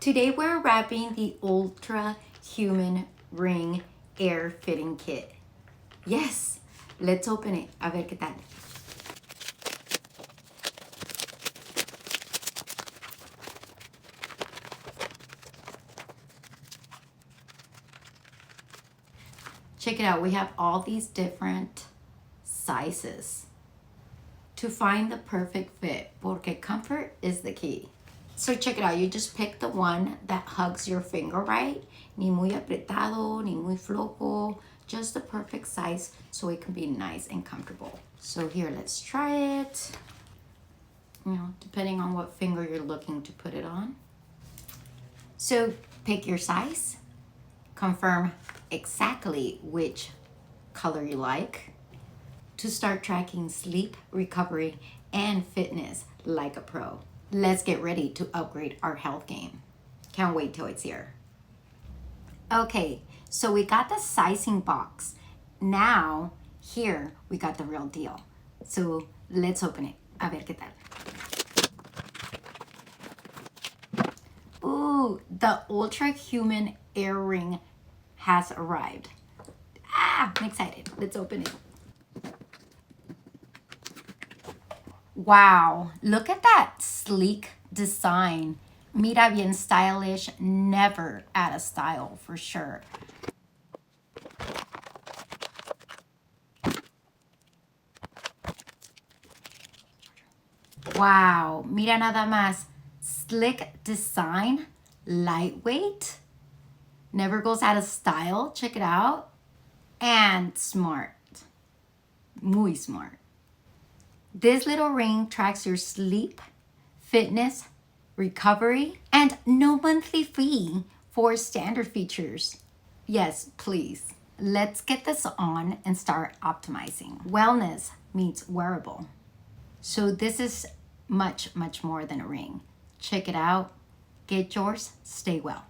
Today we're wrapping the ULTRAHUMAN Ring AIR fitting kit. Yes, let's open it. A ver qué tal. Check it out. We have all these different sizes to find the perfect fit, porque comfort is the key. So check it out. You just pick the one that hugs your finger right. Ni muy apretado, ni muy flojo. Just the perfect size so it can be nice and comfortable. So here, let's try it. You know, depending on what finger you're looking to put it on. So pick your size. Confirm exactly which color you like to start tracking sleep, recovery, and fitness like a pro. Let's get ready to upgrade our health game. Can't wait till it's here. Okay, so we got the sizing box. Now, here we got the real deal. So let's open it. A ver qué tal. Ooh, the ULTRAHUMAN AIR ring has arrived. I'm excited. Let's open it. Wow, look at that sleek design. Mira bien stylish, never out of style for sure. Wow, mira nada más. Slick design, lightweight, never goes out of style. Check it out. And smart. Muy smart. This little ring tracks your sleep, fitness, recovery, and no monthly fee for standard features. Yes, please. Let's get this on and start optimizing. Wellness meets wearable. So this is much, much more than a ring. Check it out. Get yours. Stay well.